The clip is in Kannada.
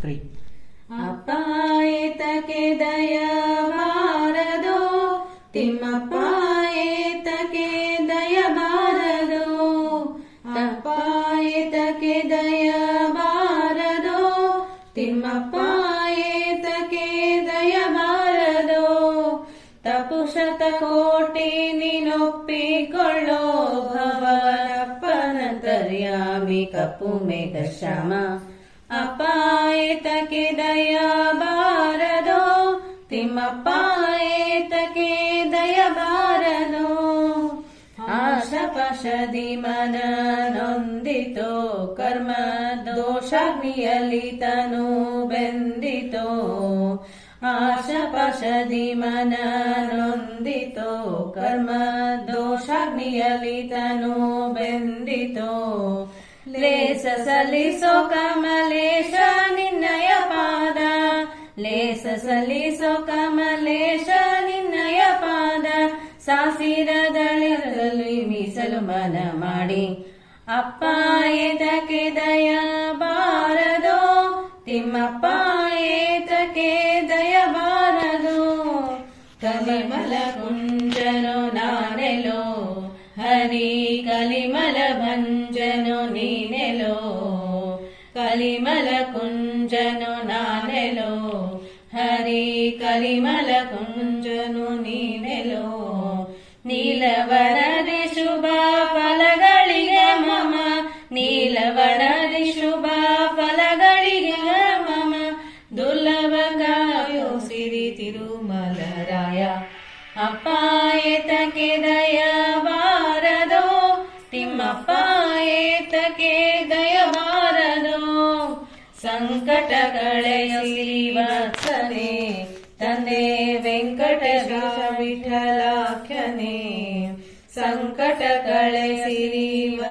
3. ಅಪ್ಪ ಏತಕ್ಕೆ ದಯ ಬಾರದು ತಿಮ್ಮಪ್ಪ ಏತಕ್ಕೆ ದಯ ಬಾರದು ಅಪ್ಪ ಏತಕ್ಕೆ ದಯ ಬಾರದು ತಿಮ್ಮಪ್ಪ ಏತಕ್ಕೆ ದಯ ಬಾರದು ತಪು ಶತಕೋಟಿ ನೀನೊಪ್ಪಿಕೊಳ್ಳೋ ಭವನಪ್ಪನಂತರ್ಯಾಮಿ ಕಪ್ಪು ಮೇಘ ಶ್ಯಾಮ ಅಪ್ಪ ಏತಕ್ಕೆ ದಯ ಬಾರದು ತಿಮ್ಮಪ್ಪ ಏತಕ್ಕೆ ದಯ ಬಾರದು ಆಶಪಶದಿ ಮನ ನೊಂದಿತೋ ಕರ್ಮ ದೋಷಾಗ್ನಿಯಲ್ಲಿ ತನು ಬೆಂದಿತೋ ಆಶಪಶದಿ ಮನ ನೊಂದಿತೋ ಕರ್ಮ ದೋಷಾಗ್ನಿಯಲ್ಲಿ ತನು ಬೆಂದಿತೋ ಲೇಸ ಸಲ್ಲಿಸೋ ಕಮಲೇಶ ನಿನ್ನಯ ಪಾದ ಲೇಸ ಸಲ್ಲಿಸೋ ಕಮಲೇಶ ನಿನ್ನಯ ಪಾದ ಸಾಸಿರದಳಿರಲಿ ಮೀಸಲು ಮನ ಮಾಡಿ ಅಪ್ಪ ಏತಕ್ಕೆ ದಯ ಬಾರದು ತಿಮ್ಮಪ್ಪ ಏತಕ್ಕೆ ದಯ ಬಾರದು ಕಲಿಮಲ ಕುಂಜನು ನಾನೆಲೋ ಹರಿ ಕಲಿಮಲ ಭಂಜನು ನೀನೆಲೋ ಕಲಿಮಲ ಕುಂಜನು ನಾನೆಲೋ ಹರಿ ಕಲಿಮಲ ಕುಂಜನು ನೀನೆಲೋ ನೀಲವನದಿ ಶುಭ ಫಲಗಳಿಗೆ ಮಮ ನೀಲವನದಿ ಶುಭ ಫಲಗಳಿಗೆ ಮಮ ದುರ್ಲಭ ಕಾಯೋ ಸಿರಿ ತಿರುಮಲರಾಯ ಅಪ್ಪ ಏತಕ್ಕೆ ದಯ ಬಾರದು ತಿಮ್ಮಪ್ಪ ಏತಕ್ಕೆ ದಯ ಬಾರದು ಸಂಕಟ ಕಳೆಯಿರಿ ವತ್ಸನೆ ತಂದೆ ವೆಂಕಟೇಶ ವಿಠಲಾಖ್ಯನೆ ಸಂಕಟ ಕಳೆಯಿರಿ